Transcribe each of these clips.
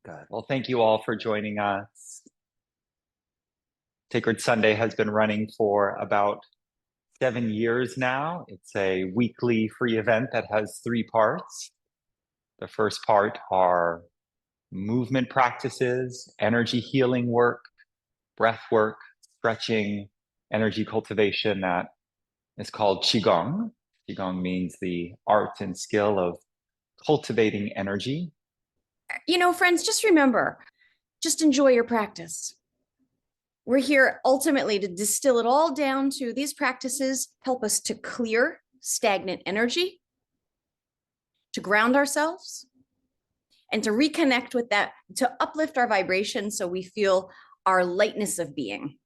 Good. Well, thank you all for joining us. Sacred Sunday has been running for about 7 years now. It's a weekly free event that has 3 parts. The first part are movement practices, energy healing work, breath work, stretching, energy cultivation that is called Qigong. Qigong means the art and skill of cultivating energy. Friends, just remember, just enjoy your practice. We're here ultimately to distill it all down to these practices help us to clear stagnant energy, to ground ourselves, and to reconnect with that, to uplift our vibration so we feel our lightness of being.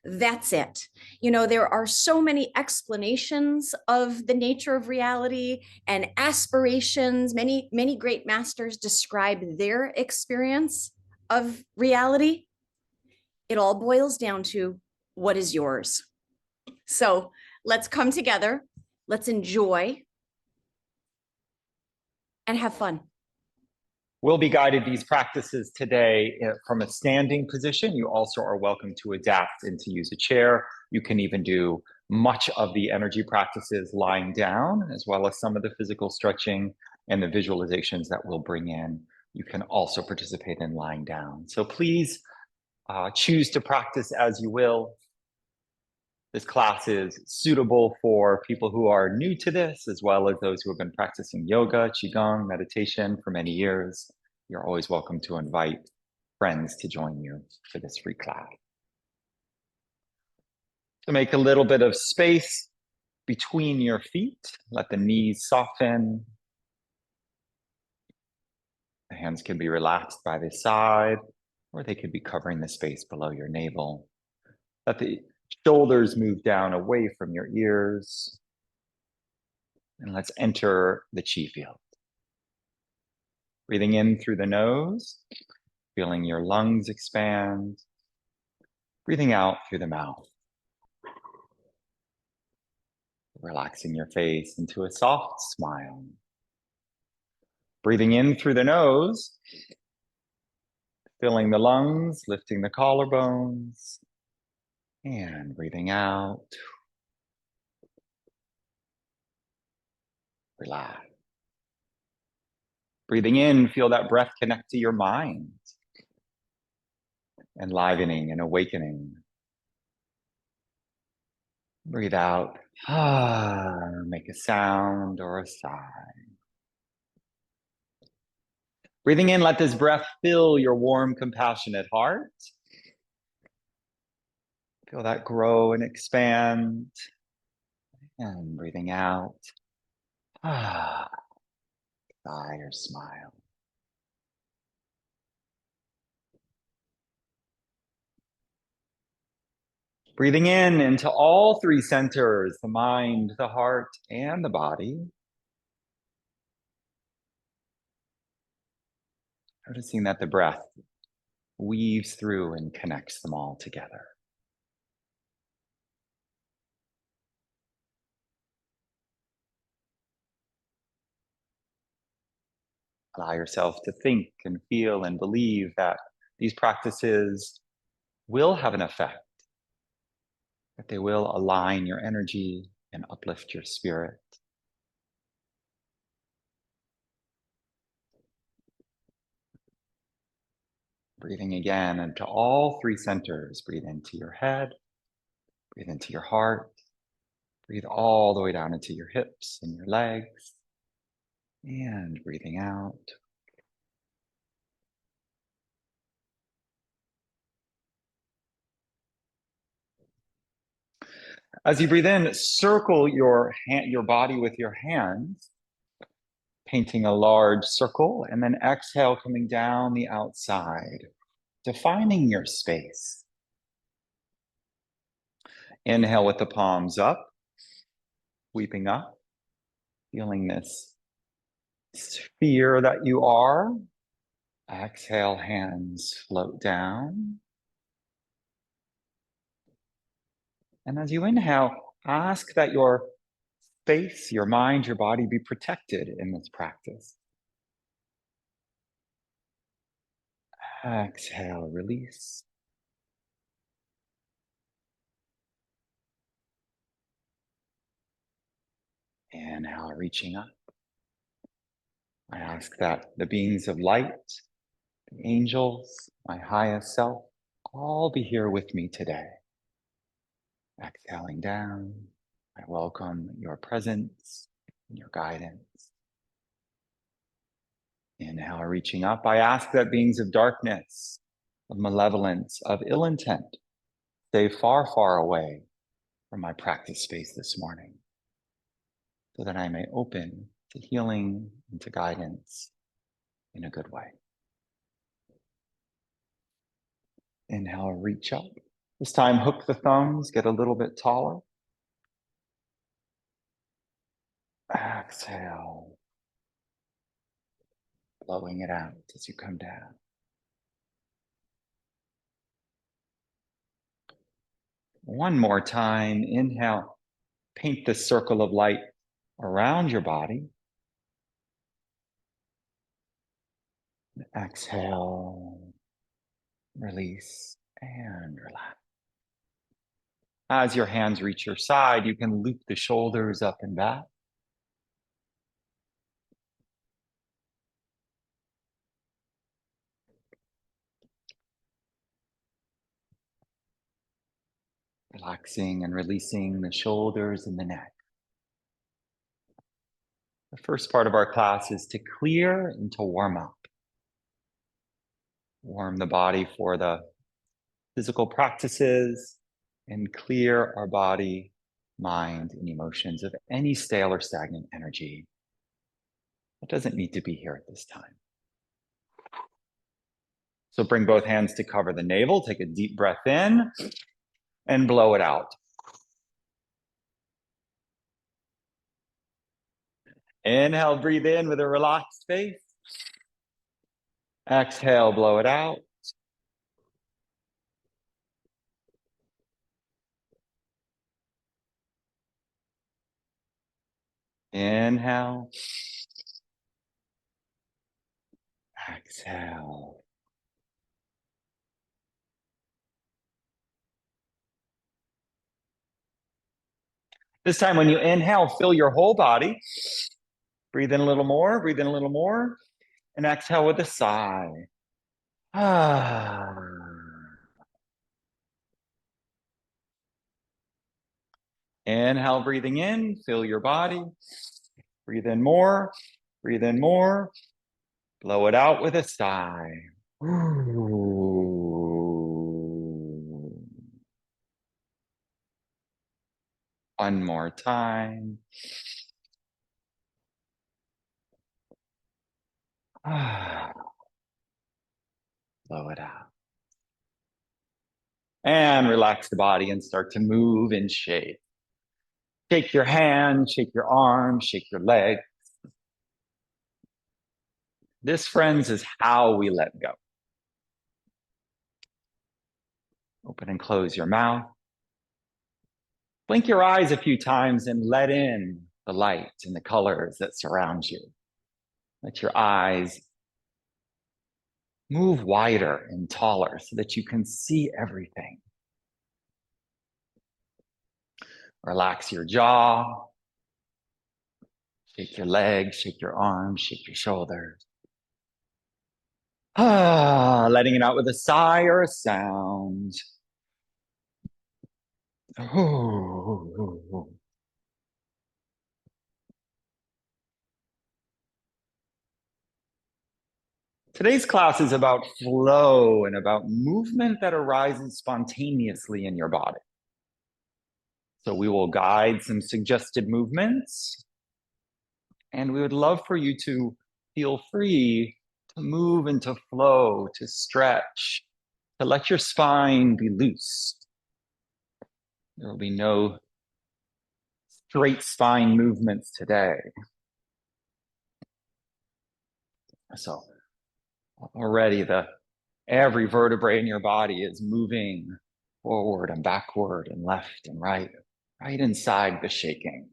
That's it. There are so many explanations of the nature of reality and aspirations. Many great masters describe their experience of reality. It all boils down to what is yours. So let's come together. Let's enjoy and have fun. We'll be guided these practices today from a standing position. You also are welcome to adapt and to use a chair. You can even do much of the energy practices lying down, as well as some of the physical stretching and the visualizations that we'll bring in. You can also participate in lying down. So please choose to practice as you will. This class is suitable for people who are new to this, as well as those who have been practicing yoga, qigong, meditation for many years. You're always welcome to invite friends to join you for this free class. To make a little bit of space between your feet, let the knees soften. The hands can be relaxed by the side, or they could be covering the space below your navel. Let the shoulders move down away from your ears. And let's enter the chi field. Breathing in through the nose, feeling your lungs expand. Breathing out through the mouth. Relaxing your face into a soft smile. Breathing in through the nose, filling the lungs, lifting the collarbones. And breathing out. Relax. Breathing in, feel that breath connect to your mind. Enlivening and awakening. Breathe out. Make a sound or a sigh. Breathing in, let this breath fill your warm, compassionate heart. Feel that grow and expand. And breathing out. Sigh or smile. Breathing in into all 3 centers, the mind, the heart, and the body. Noticing that the breath weaves through and connects them all together. Allow yourself to think and feel and believe that these practices will have an effect, that they will align your energy and uplift your spirit. Breathing again into all 3 centers. Breathe into your head, breathe into your heart, breathe all the way down into your hips and your legs, and breathing out. As you breathe in, circle your body with your hands, painting a large circle, and then exhale, coming down the outside, defining your space. Inhale with the palms up, sweeping up, feeling this sphere that you are. Exhale, hands float down. And as you inhale, ask that your space, your mind, your body be protected in this practice. Exhale, release. Inhale, reaching up. I ask that the beings of light, the angels, my highest self, all be here with me today. Exhaling down, I welcome your presence and your guidance. Inhale, reaching up. I ask that beings of darkness, of malevolence, of ill intent, stay far, far away from my practice space this morning, so that I may open to healing and to guidance in a good way. Inhale, reach up. This time, hook the thumbs, get a little bit taller. Exhale, blowing it out as you come down. One more time, inhale, paint the circle of light around your body. Exhale, release, and relax. As your hands reach your side, you can loop the shoulders up and back. Relaxing and releasing the shoulders and the neck. The first part of our class is to clear and to warm up. Warm the body for the physical practices and clear our body, mind, and emotions of any stale or stagnant energy that doesn't need to be here at this time. So bring both hands to cover the navel. Take a deep breath in and blow it out. Inhale, breathe in with a relaxed face. Exhale, blow it out. Inhale. Exhale. This time when you inhale, fill your whole body. Breathe in a little more, breathe in a little more, and exhale with a sigh. Ah. Inhale, breathing in, fill your body. Breathe in more, breathe in more. Blow it out with a sigh. One more time. Blow it out. And relax the body and start to move and shake. Shake your hands, shake your arms, shake your legs. This, friends, is how we let go. Open and close your mouth. Blink your eyes a few times and let in the light and the colors that surround you. Let your eyes move wider and taller so that you can see everything. Relax your jaw. Shake your legs, shake your arms, shake your shoulders. Letting it out with a sigh or a sound. Today's class is about flow and about movement that arises spontaneously in your body. So we will guide some suggested movements, and we would love for you to feel free to move and to flow, to stretch, to let your spine be loose. There will be no straight spine movements today. So already every vertebrae in your body is moving forward and backward and left and right inside the shaking.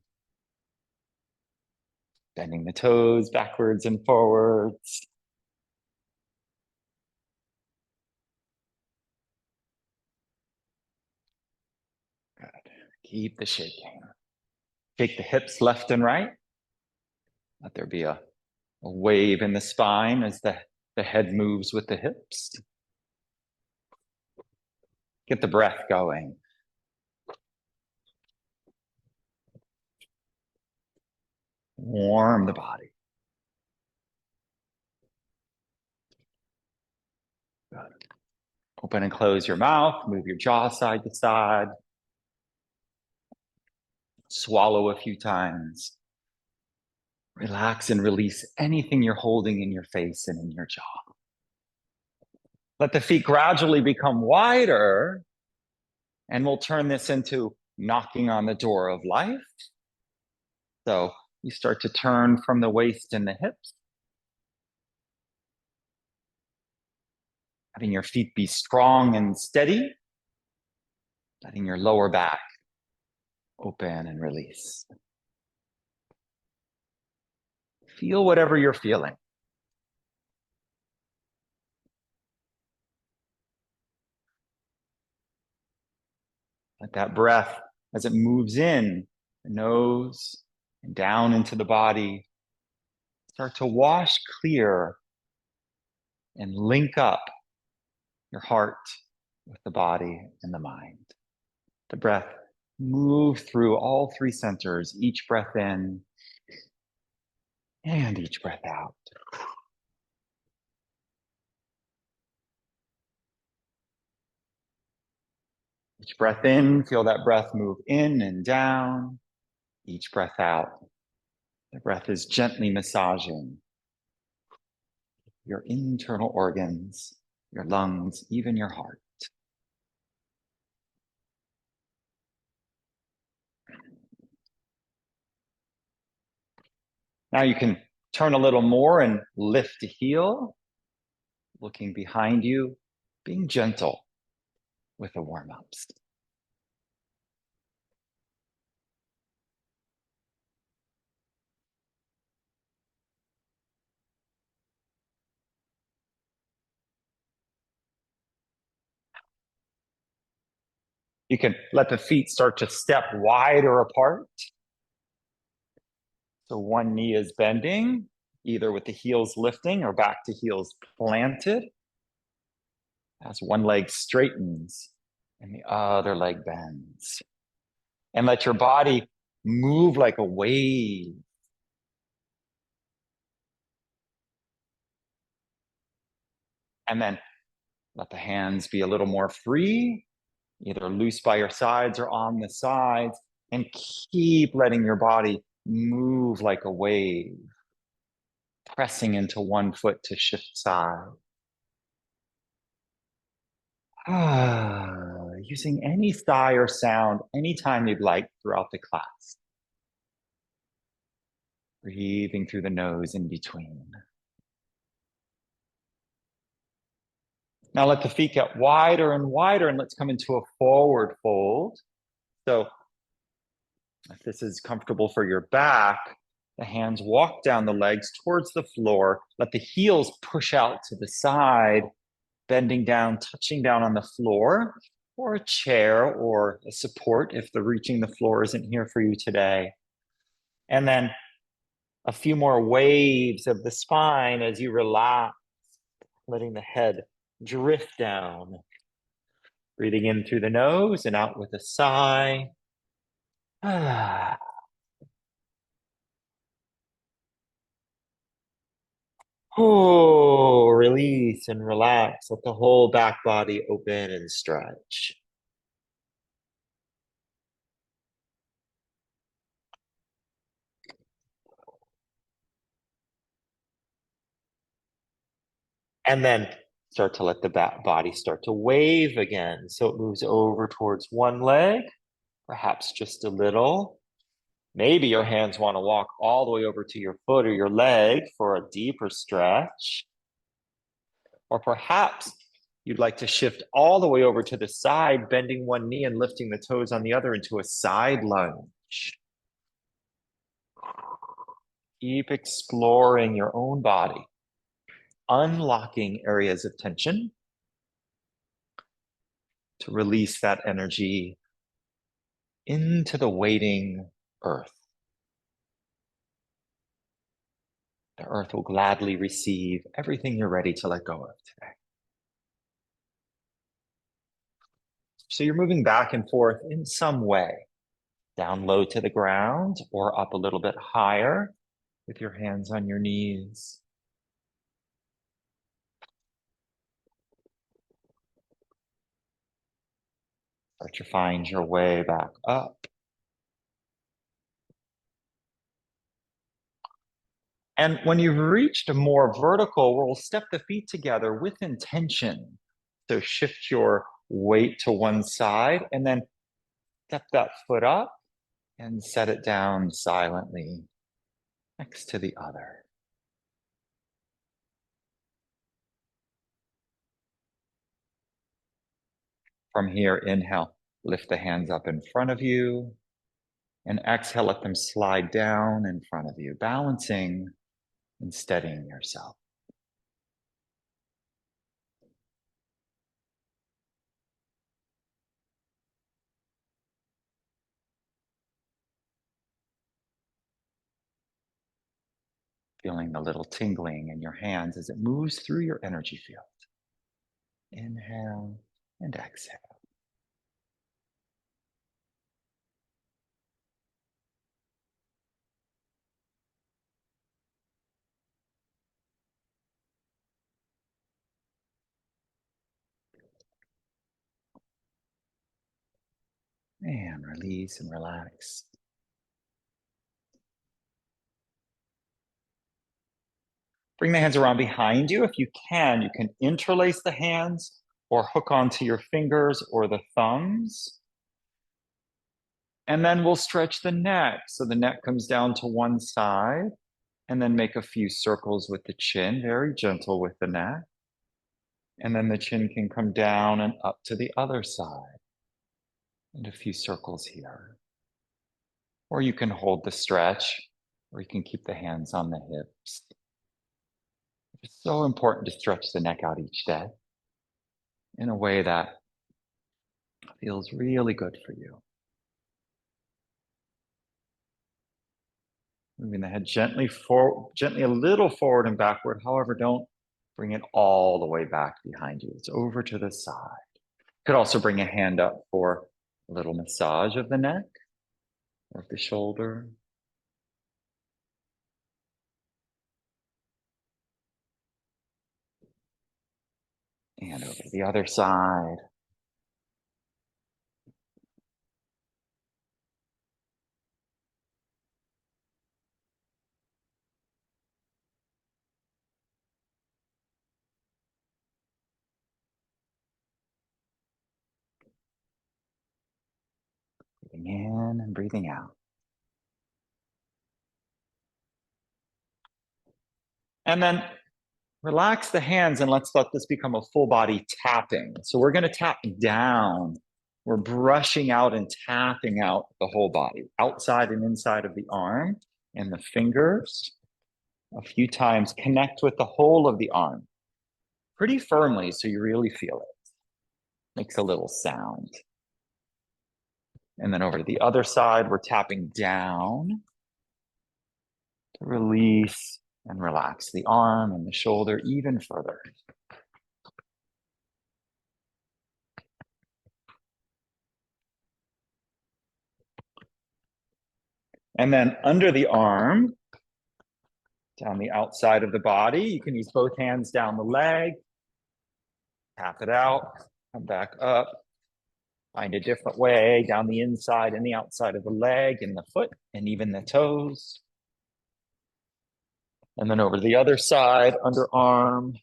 Bending the toes backwards and forwards. Keep the shaking. Shake the hips left and right. Let there be a wave in the spine as the head moves with the hips. Get the breath going. Warm the body. Good. Open and close your mouth. Move your jaw side to side. Swallow a few times. Relax and release anything you're holding in your face and in your jaw. Let the feet gradually become wider, and we'll turn this into knocking on the door of life. So you start to turn from the waist and the hips, having your feet be strong and steady, letting your lower back open and release. Feel whatever you're feeling. Let that breath, as it moves in the nose and down into the body, start to wash clear and link up your heart with the body and the mind. The breath move through all three centers, each breath in and each breath out. Each breath in, feel that breath move in and down. Each breath out, the breath is gently massaging your internal organs, your lungs, even your heart. Now you can turn a little more and lift a heel, looking behind you, being gentle with the warm-ups. You can let the feet start to step wider apart. So one knee is bending, either with the heels lifting or back to heels planted. As one leg straightens and the other leg bends. And let your body move like a wave. And then let the hands be a little more free, either loose by your sides or on the sides, and keep letting your body move like a wave, pressing into one foot to shift side. Using any sigh or sound anytime you'd like throughout the class. Breathing through the nose in between. Now let the feet get wider and wider, and let's come into a forward fold. So if this is comfortable for your back, the hands walk down the legs towards the floor. Let the heels push out to the side, bending down, touching down on the floor, or a chair or a support if the reaching the floor isn't here for you today. And then a few more waves of the spine as you relax, letting the head drift down. Breathing in through the nose and out with a sigh. Oh, release and relax. Let the whole back body open and stretch. And then start to let the back body start to wave again. So it moves over towards one leg, perhaps just a little. Maybe your hands want to walk all the way over to your foot or your leg for a deeper stretch. Or perhaps you'd like to shift all the way over to the side, bending one knee and lifting the toes on the other into a side lunge. Keep exploring your own body, unlocking areas of tension to release that energy into the waiting earth. The earth will gladly receive everything you're ready to let go of today. So you're moving back and forth in some way, down low to the ground or up a little bit higher with your hands on your knees. Start to find your way back up. And when you've reached a more vertical, we'll step the feet together with intention. So shift your weight to one side and then step that foot up and set it down silently next to the other. From here, inhale, lift the hands up in front of you, and exhale, let them slide down in front of you, balancing and steadying yourself. Feeling the little tingling in your hands as it moves through your energy field. Inhale and exhale. And release and relax. Bring the hands around behind you. If you can interlace the hands or hook onto your fingers or the thumbs. And then we'll stretch the neck. So the neck comes down to one side and then make a few circles with the chin, very gentle with the neck. And then the chin can come down and up to the other side. And a few circles here. Or you can hold the stretch, or you can keep the hands on the hips. It's so important to stretch the neck out each day in a way that feels really good for you. Moving the head gently forward, gently a little forward and backward. However, don't bring it all the way back behind you. It's over to the side. Could also bring a hand up for a little massage of the neck or of the shoulder. And over to the other side. Breathing in and breathing out. And then relax the hands and let's let this become a full body tapping. So we're going to tap down. We're brushing out and tapping out the whole body, outside and inside of the arm and the fingers. A few times, connect with the whole of the arm pretty firmly so you really feel it. Makes a little sound. And then over to the other side, we're tapping down to release and relax the arm and the shoulder even further. And then under the arm, down the outside of the body, you can use both hands down the leg, tap it out, come back up, find a different way down the inside and the outside of the leg and the foot and even the toes. And then over to the other side, underarm,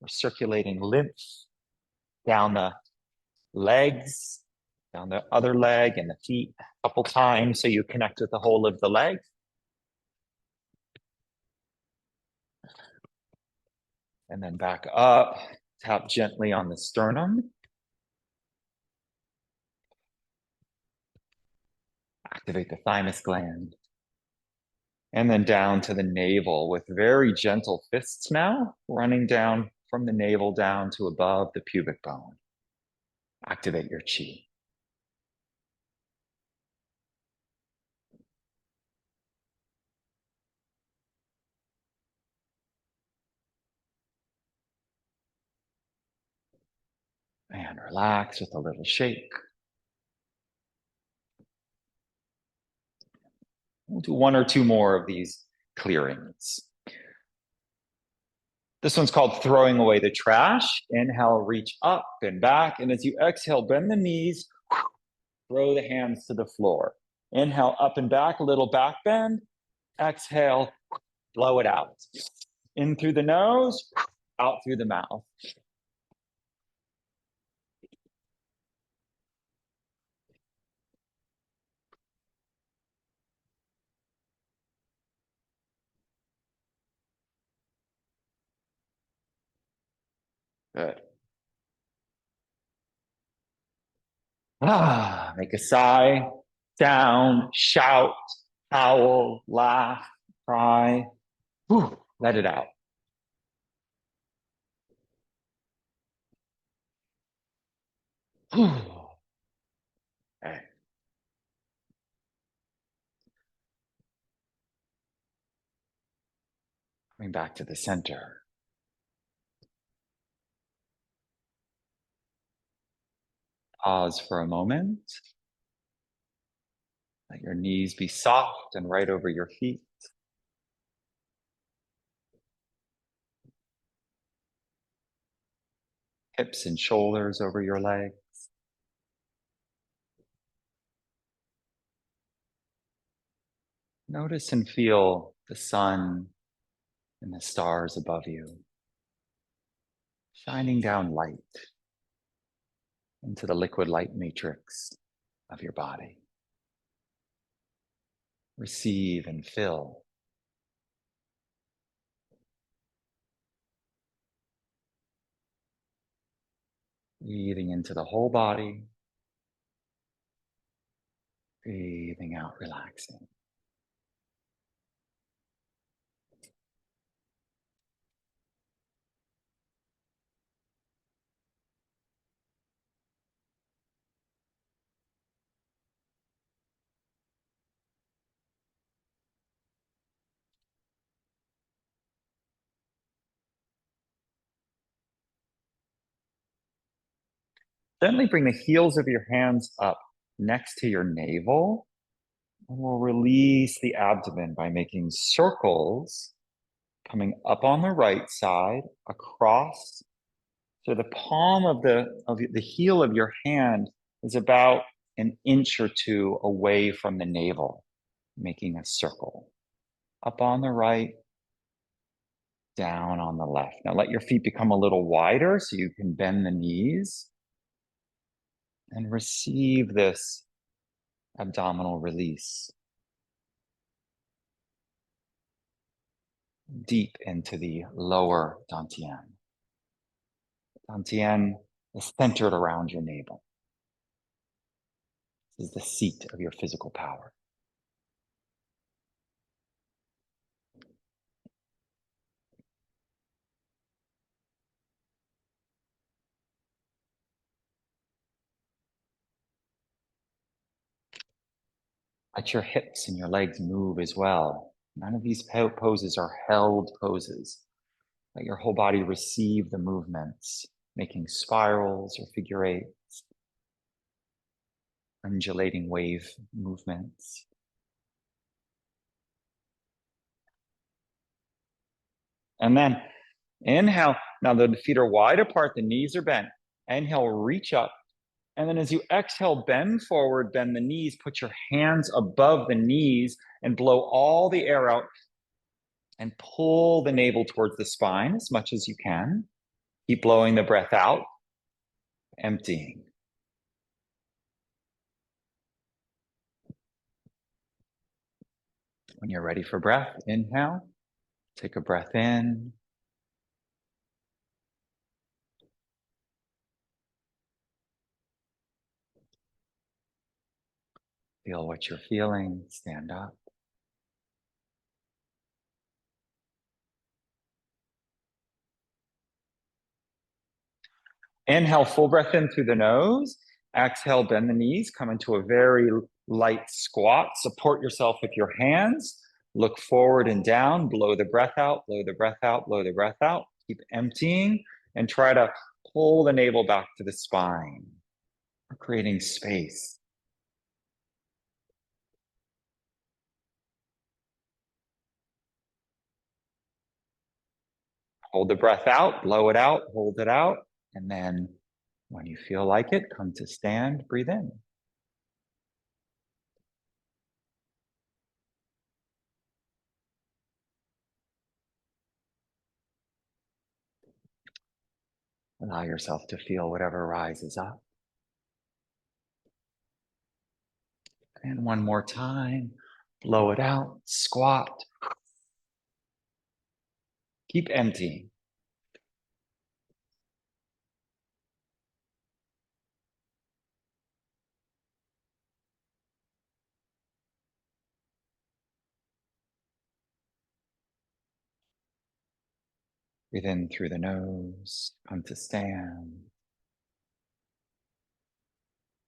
we're circulating lymph down the legs, down the other leg and the feet a couple times so you connect with the whole of the leg. And then back up, tap gently on the sternum. Activate the thymus gland. And then down to the navel with very gentle fists now, running down from the navel down to above the pubic bone. Activate your chi. And relax with a little shake. We'll do one or two more of these clearings. This one's called throwing away the trash. Inhale, reach up and back. And as you exhale, bend the knees, throw the hands to the floor. Inhale, up and back, a little back bend. Exhale, blow it out. In through the nose, out through the mouth. Good. Make a sigh, down, shout, howl, laugh, cry. Whew, let it out. Whew. Okay. Coming back to the center. Pause for a moment. Let your knees be soft and right over your feet. Hips and shoulders over your legs. Notice and feel the sun and the stars above you, shining down light into the liquid light matrix of your body. Receive and fill. Breathing into the whole body. Breathing out, relaxing. Gently bring the heels of your hands up next to your navel. And we'll release the abdomen by making circles coming up on the right side, across. So the palm of the heel of your hand is about an inch or two away from the navel, making a circle. Up on the right, down on the left. Now let your feet become a little wider so you can bend the knees and receive this abdominal release deep into the lower dantian. Dantian is centered around your navel. This is the seat of your physical power. Let your hips and your legs move as well. None of these poses are held poses. Let your whole body receive the movements, making spirals or figure eights, undulating wave movements. And then inhale. Now the feet are wide apart, the knees are bent. Inhale, reach up. And then as you exhale, bend forward, bend the knees, put your hands above the knees and blow all the air out and pull the navel towards the spine as much as you can. Keep blowing the breath out, emptying. When you're ready for breath, inhale, take a breath in. Feel what you're feeling, stand up. Inhale, full breath in through the nose. Exhale, bend the knees, come into a very light squat. Support yourself with your hands. Look forward and down, blow the breath out, blow the breath out, blow the breath out. Keep emptying and try to pull the navel back to the spine. We're creating space. Hold the breath out, blow it out, hold it out, and then when you feel like it, come to stand, breathe in. Allow yourself to feel whatever rises up. And one more time, blow it out, squat. Keep emptying. Breathe in through the nose, come to stand.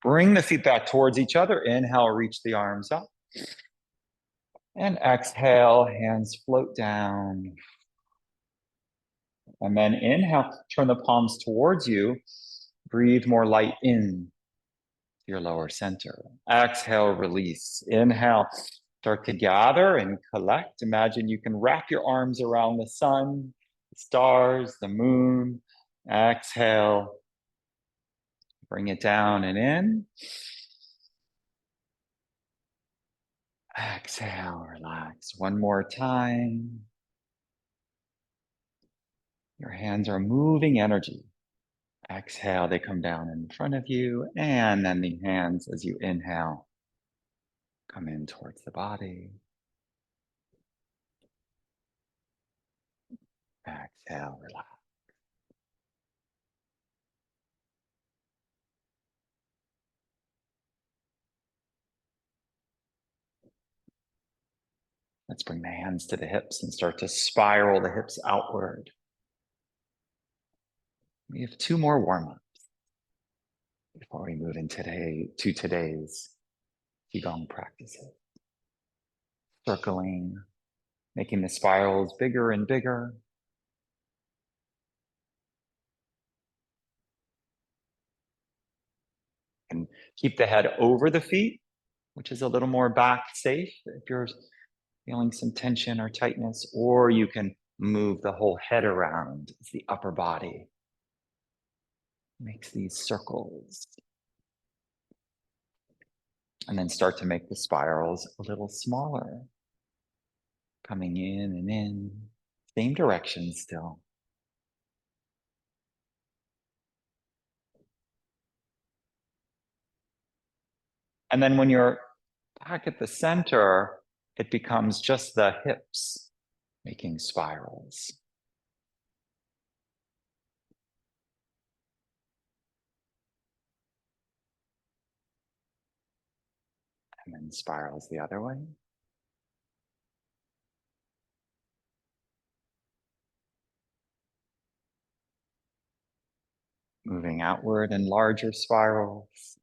Bring the feet back towards each other. Inhale, reach the arms up. And exhale, hands float down. And then inhale, turn the palms towards you. Breathe more light in to your lower center. Exhale, release. Inhale, start to gather and collect. Imagine you can wrap your arms around the sun, the stars, the moon. Exhale, bring it down and in. Exhale, relax. One more time. Your hands are moving energy. Exhale, they come down in front of you. And then the hands, as you inhale, come in towards the body. Exhale, relax. Let's bring the hands to the hips and start to spiral the hips outward. We have 2 more warm-ups before we move in to today's Qigong practices. Circling, making the spirals bigger and bigger. And keep the head over the feet, which is a little more back safe if you're feeling some tension or tightness, or you can move the whole head around as the upper body makes these circles. And then start to make the spirals a little smaller, coming in and in, same direction still. And then when you're back at the center, it becomes just the hips making spirals. And then spirals the other way. Moving outward in larger spirals.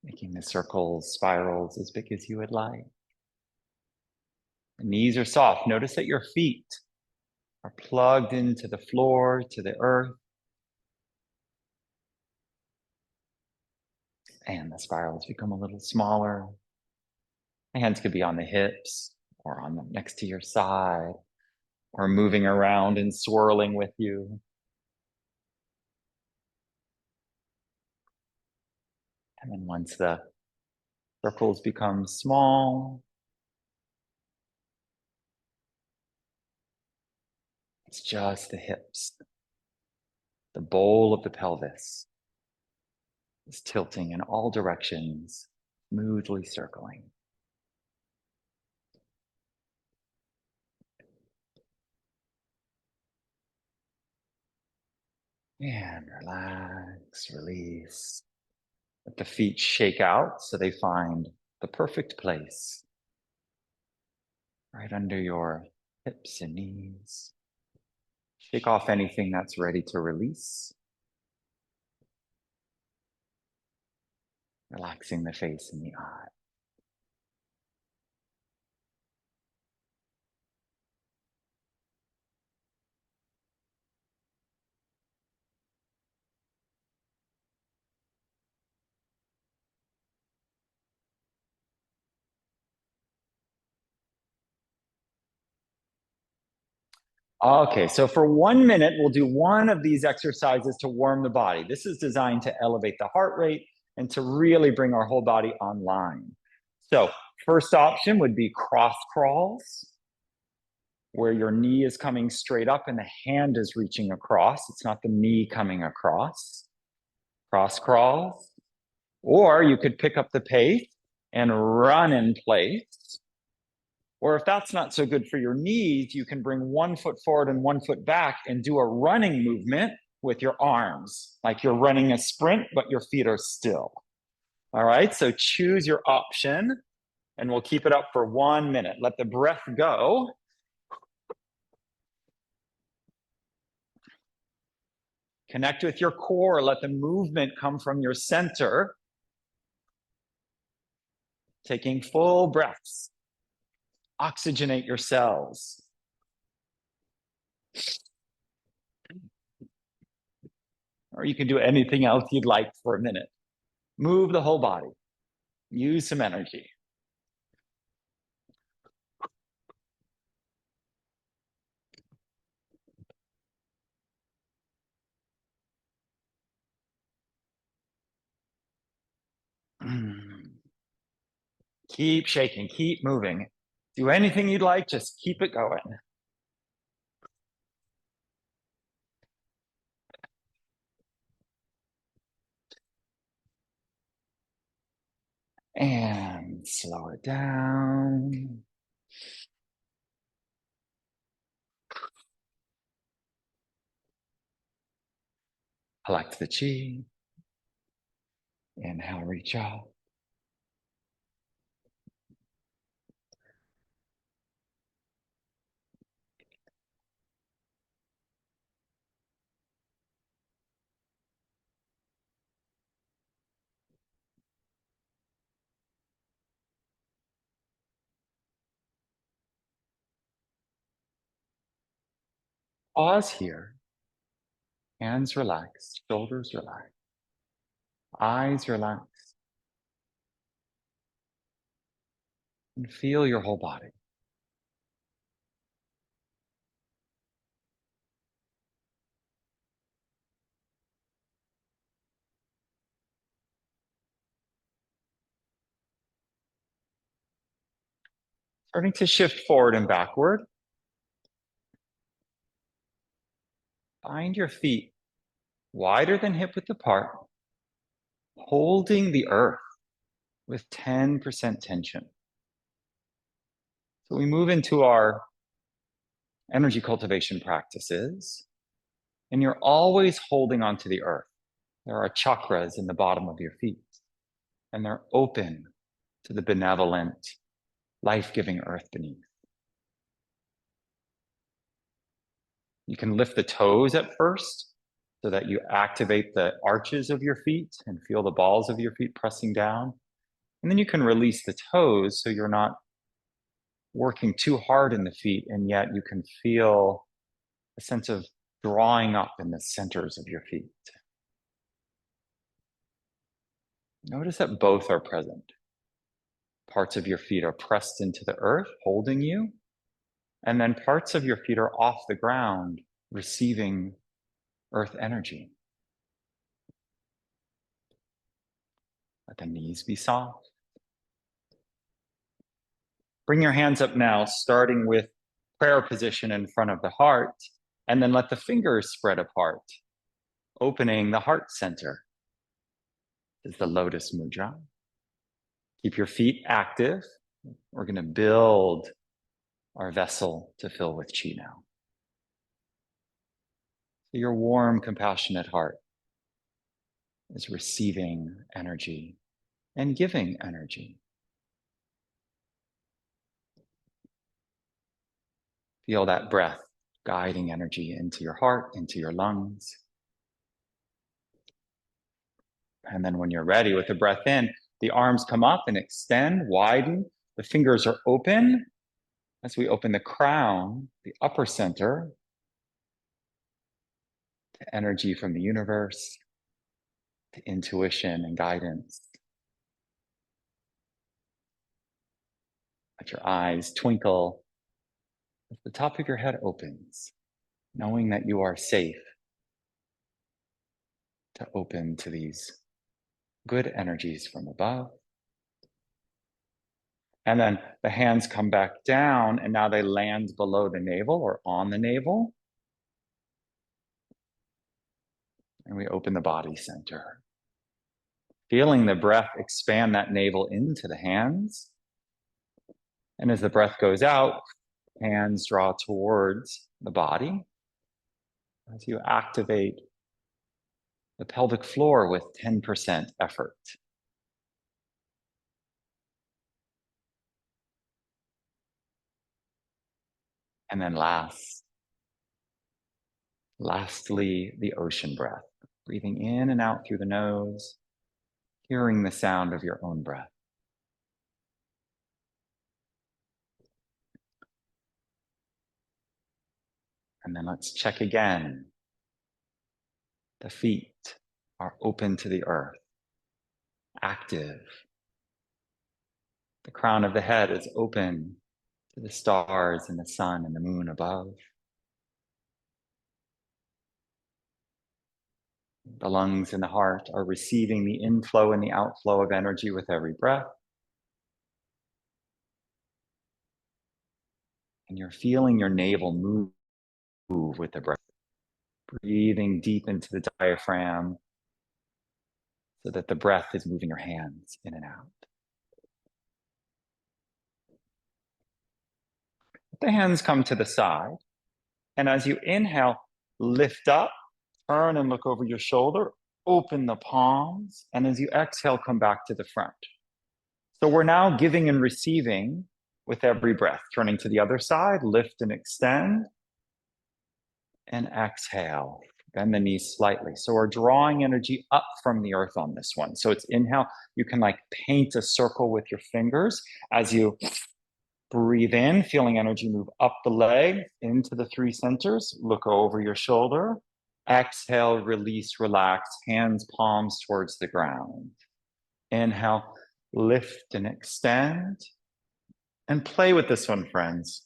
Making the circles, spirals as big as you would like. The knees are soft. Notice that your feet are plugged into the floor, to the earth. And the spirals become a little smaller. The hands could be on the hips or on the next to your side or moving around and swirling with you. And then once the circles become small, it's just the hips. The bowl of the pelvis is tilting in all directions, smoothly circling. And relax, release. Let the feet shake out so they find the perfect place. Right under your hips and knees. Shake off anything that's ready to release. Relaxing the face and the eye. Okay, so for 1 minute, we'll do one of these exercises to warm the body. This is designed to elevate the heart rate and to really bring our whole body online. So first option would be cross crawls, where your knee is coming straight up and the hand is reaching across. It's not the knee coming across. Cross crawls. Or you could pick up the pace and run in place. Or if that's not so good for your knees, you can bring 1 foot forward and 1 foot back and do a running movement with your arms, like you're running a sprint, but your feet are still. All right, so choose your option and we'll keep it up for 1 minute. Let the breath go. Connect with your core. Let the movement come from your center. Taking full breaths. Oxygenate your cells. Or you can do anything else you'd like for a minute. Move the whole body. Use some energy. Keep shaking, keep moving. Do anything you'd like, just keep it going. And slow it down. Collect the chi. Inhale, reach up. Pause here. Hands relaxed, shoulders relaxed, eyes relaxed. And feel your whole body. Starting to shift forward and backward. Find your feet wider than hip width apart, holding the earth with 10% tension. So we move into our energy cultivation practices, and you're always holding onto the earth. There are chakras in the bottom of your feet, and they're open to the benevolent, life-giving earth beneath. You can lift the toes at first so that you activate the arches of your feet and feel the balls of your feet pressing down. And then you can release the toes so you're not working too hard in the feet, and yet you can feel a sense of drawing up in the centers of your feet. Notice that both are present. Parts of your feet are pressed into the earth, holding you, and then parts of your feet are off the ground, receiving earth energy. Let the knees be soft. Bring your hands up now, starting with prayer position in front of the heart, and then let the fingers spread apart, opening the heart center. This is the lotus mudra. Keep your feet active. We're going to build our vessel to fill with chi now. So your warm, compassionate heart is receiving energy and giving energy. Feel that breath guiding energy into your heart, into your lungs. And then when you're ready with the breath in, the arms come up and extend, widen. The fingers are open as we open the crown, the upper center, to energy from the universe, to intuition and guidance. Let your eyes twinkle as the top of your head opens, knowing that you are safe to open to these good energies from above. And then the hands come back down, and now they land below the navel or on the navel. And we open the body center. Feeling the breath expand that navel into the hands. And as the breath goes out, hands draw towards the body as you activate the pelvic floor with 10% effort. And then lastly, the ocean breath, breathing in and out through the nose, hearing the sound of your own breath. And then let's check again. The feet are open to the earth, active. The crown of the head is open to the stars and the sun and the moon above. The lungs and the heart are receiving the inflow and the outflow of energy with every breath. And you're feeling your navel move with the breath. Breathing deep into the diaphragm so that the breath is moving your hands in and out. Let the hands come to the side. And as you inhale, lift up, turn and look over your shoulder, open the palms. And as you exhale, come back to the front. So we're now giving and receiving with every breath. Turning to the other side, lift and extend. And exhale. Bend the knees slightly. So we're drawing energy up from the earth on this one. So it's inhale. You can like paint a circle with your fingers as you breathe in, feeling energy move up the leg into the three centers. Look over your shoulder. Exhale, release, relax, hands, palms towards the ground. Inhale, lift and extend. And play with this one, friends.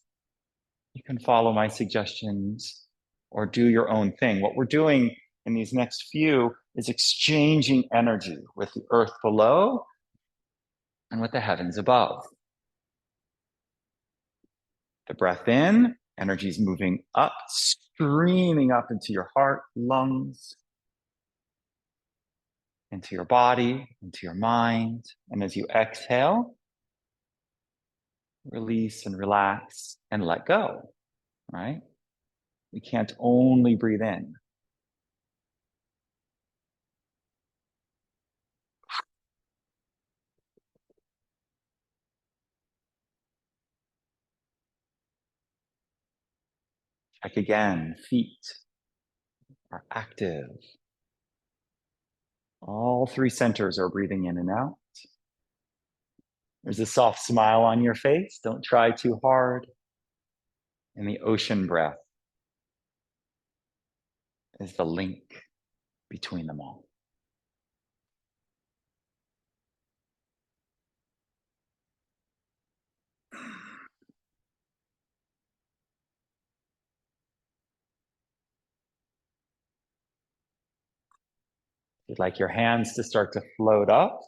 You can follow my suggestions or do your own thing. What we're doing in these next few is exchanging energy with the earth below and with the heavens above. The breath in, energy is moving up, streaming up into your heart, lungs, into your body, into your mind. And as you exhale, release and relax and let go, right? We can't only breathe in. Check again, feet are active. All three centers are breathing in and out. There's a soft smile on your face. Don't try too hard. And the ocean breath is the link between them all. You'd like your hands to start to float up.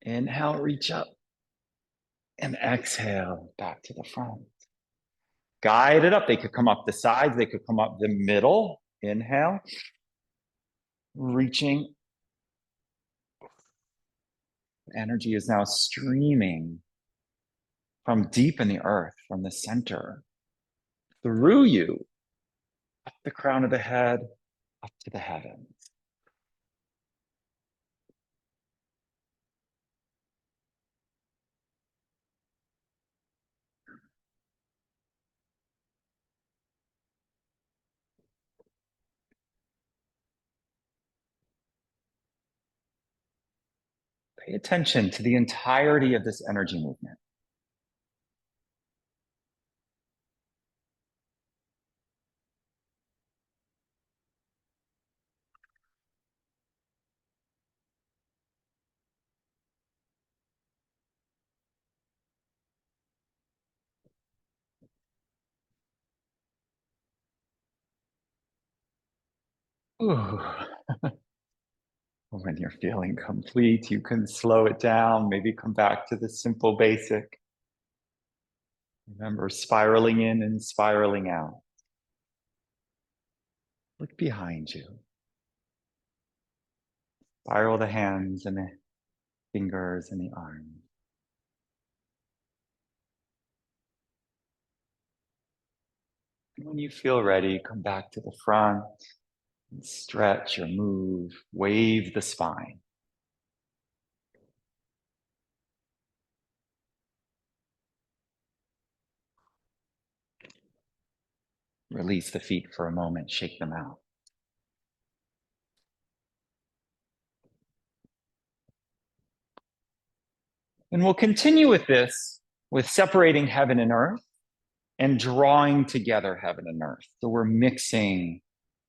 Inhale, reach up. And exhale, back to the front. Guide it up. They could come up the sides. They could come up the middle. Inhale. Reaching. Energy is now streaming from deep in the earth, from the center, through you, up the crown of the head, up to the heavens. Pay attention to the entirety of this energy movement. Ooh. When you're feeling complete, you can slow it down, maybe come back to the simple basic. Remember, spiraling in and spiraling out. Look behind you. Spiral the hands and the fingers and the arms. When you feel ready, come back to the front and stretch or move, wave the spine. Release the feet for a moment, shake them out. And we'll continue with this, with separating heaven and earth and drawing together heaven and earth. So we're mixing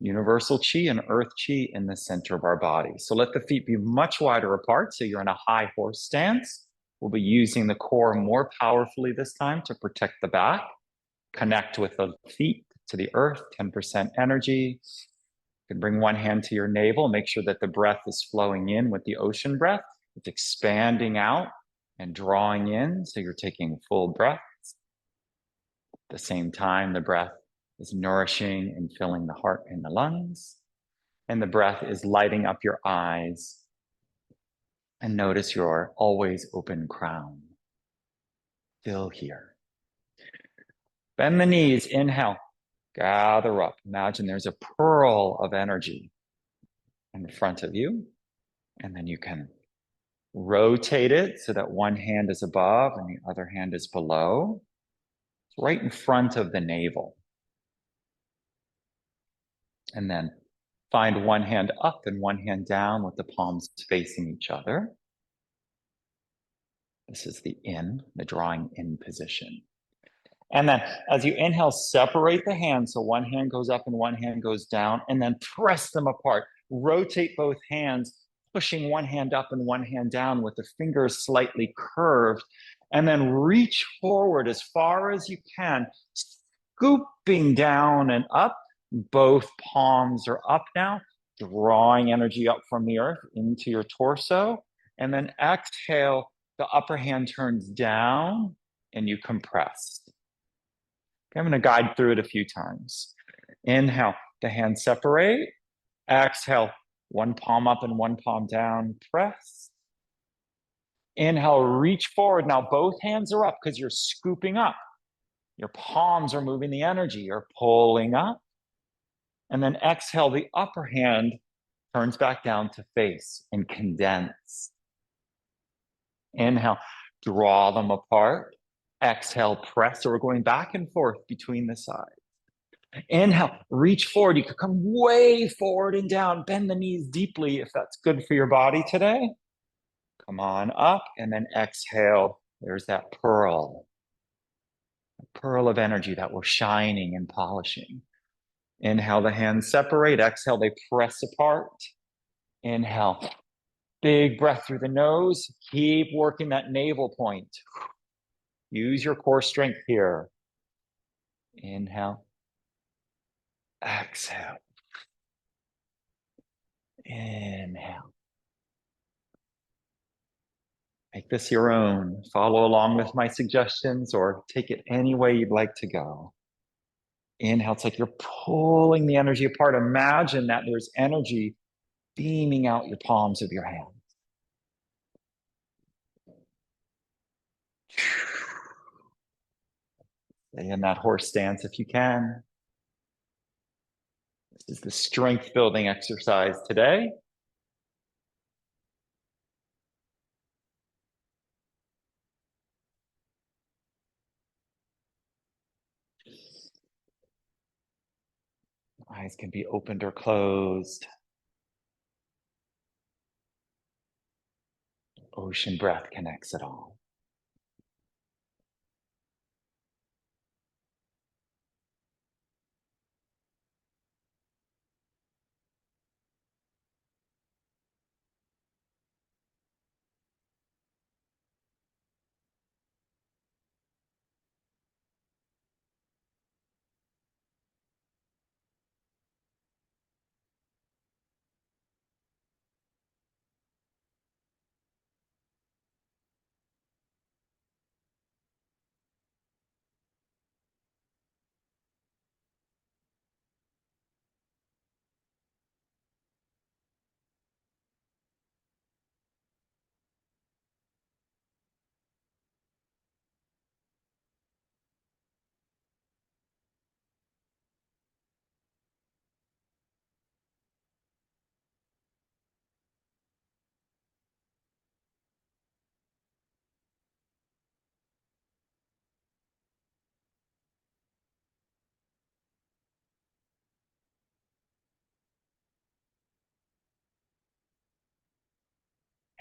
universal chi and earth chi in the center of our body. So let the feet be much wider apart. So you're in a high horse stance. We'll be using the core more powerfully this time to protect the back. Connect with the feet to the earth, 10% energy. You can bring one hand to your navel. Make sure that the breath is flowing in with the ocean breath. It's expanding out and drawing in. So you're taking full breath. At the same time, the breath is nourishing and filling the heart and the lungs. And the breath is lighting up your eyes. And notice your always open crown. Still here. Bend the knees, inhale, gather up. Imagine there's a pearl of energy in front of you. And then you can rotate it so that one hand is above and the other hand is below. It's right in front of the navel. And then find one hand up and one hand down with the palms facing each other. This is the drawing in position. And then as you inhale, separate the hands. So one hand goes up and one hand goes down, and then press them apart. Rotate both hands, pushing one hand up and one hand down with the fingers slightly curved. And then reach forward as far as you can, scooping down and up. Both palms are up now, drawing energy up from the earth into your torso. And then exhale, the upper hand turns down and you compress. Okay, I'm going to guide through it a few times. Inhale, the hands separate. Exhale, one palm up and one palm down, press. Inhale, reach forward. Now both hands are up because you're scooping up. Your palms are moving the energy. You're pulling up. And then exhale, the upper hand turns back down to face and condense. Inhale, draw them apart. Exhale, press. So we're going back and forth between the sides. Inhale, reach forward. You could come way forward and down. Bend the knees deeply if that's good for your body today. Come on up and then exhale. There's that pearl. A pearl of energy that we're shining and polishing. Inhale, the hands separate. Exhale, they press apart. Inhale, big breath through the nose. Keep working that navel point. Use your core strength here. Inhale. Exhale. Inhale. Make this your own. Follow along with my suggestions or take it any way you'd like to go. Inhale, it's like you're pulling the energy apart. Imagine that there's energy beaming out your palms of your hands. Stay in that horse stance if you can. This is the strength building exercise today. Eyes can be opened or closed. ocean breath connects it all.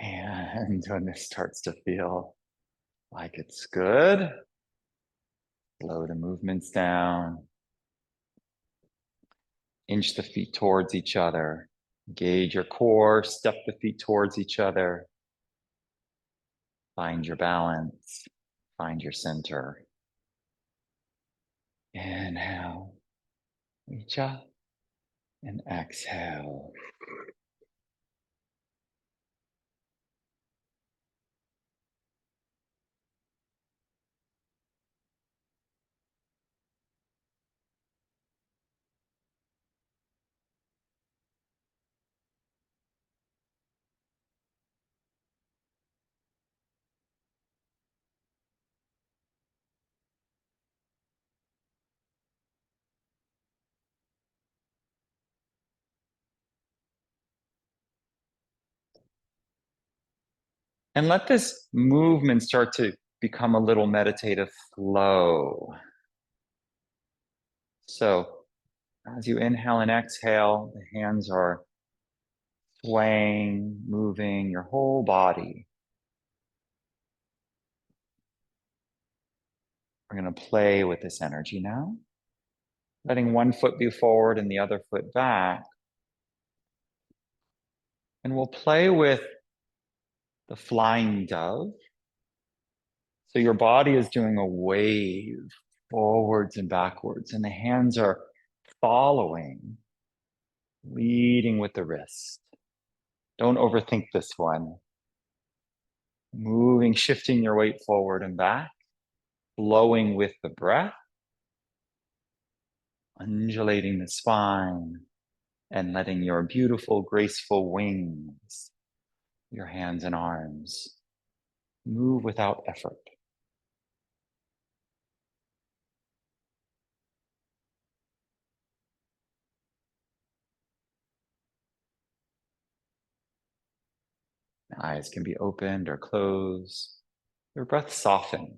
And when this starts to feel like it's good, slow the movements down. Inch the feet towards each other. Engage your core, step the feet towards each other. Find your balance, find your center. Inhale, reach up, and exhale. And let this movement start to become a little meditative flow. So as you inhale and exhale, the hands are swaying, moving your whole body. We're going to play with this energy now, letting one foot be forward and the other foot back. And we'll play with the flying dove. So your body is doing a wave forwards and backwards, and the hands are following, leading with the wrist. Don't overthink this one. Moving, shifting your weight forward and back, flowing with the breath, undulating the spine, and letting your beautiful, graceful wings, your hands and arms, move without effort. The eyes can be opened or closed. Your breath softens.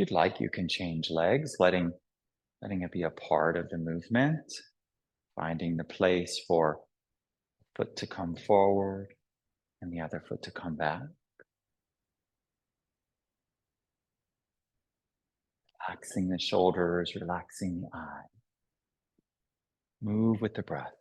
If you'd like, you can change legs, letting it be a part of the movement, finding the place for foot to come forward and the other foot to come back. Relaxing the shoulders, relaxing the eye. Move with the breath.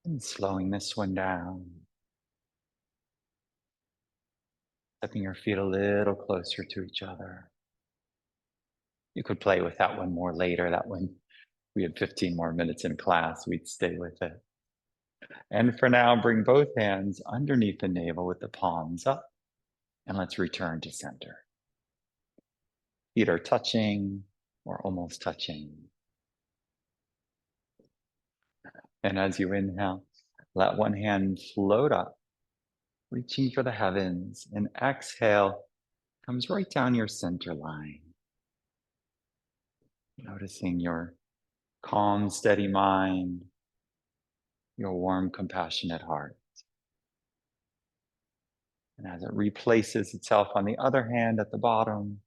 And slowing this one down. Stepping your feet a little closer to each other. You could play with that one more later. That one, we had 15 more minutes in class, we'd stay with it. And for now, bring both hands underneath the navel with the palms up, and let's return to center. Feet are touching or almost touching. And as you inhale, let one hand float up, reaching for the heavens, and exhale comes right down your center line. Noticing your calm, steady mind, your warm, compassionate heart. And as it replaces itself on the other hand at the bottom,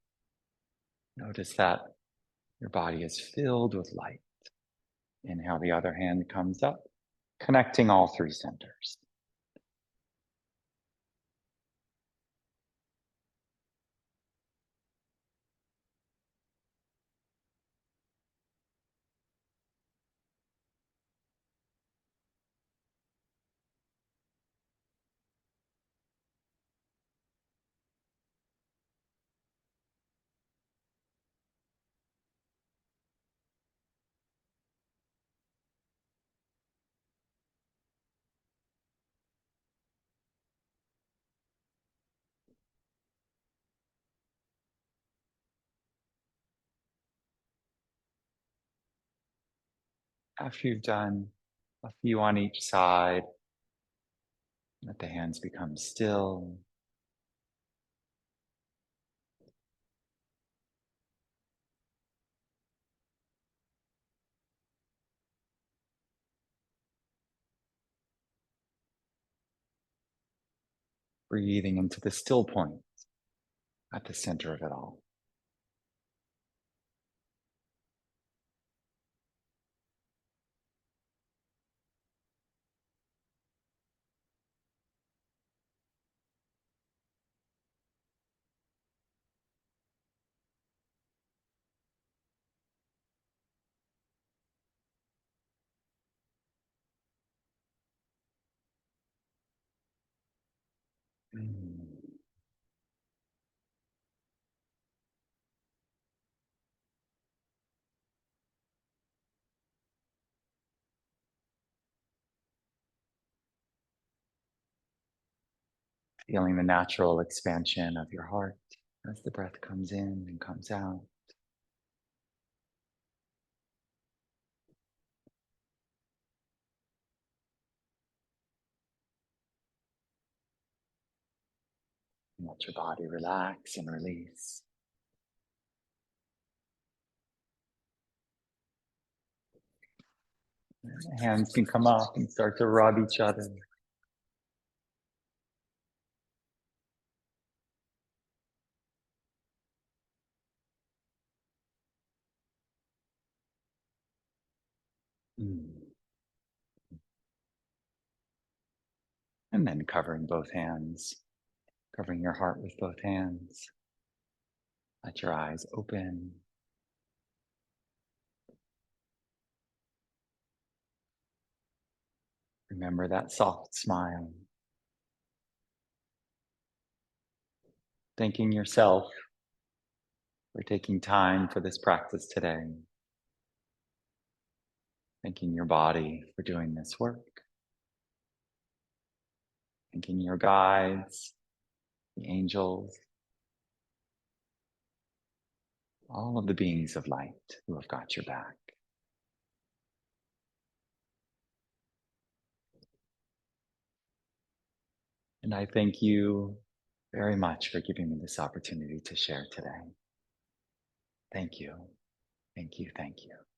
notice that your body is filled with light. Inhale, the other hand comes up, connecting all three centers. After you've done a few on each side, let the hands become still. Breathing into the still point at the center of it all. Mm. Feeling the natural expansion of your heart as the breath comes in and comes out. Let your body relax and release. The hands can come up and start to rub each other. Mm. And then covering both hands, covering your heart with both hands. Let your eyes open. Remember that soft smile. Thanking yourself for taking time for this practice today. Thanking your body for doing this work. Thanking your guides, the angels, all of the beings of light who have got your back. And I thank you very much for giving me this opportunity to share today. Thank you. Thank you. Thank you.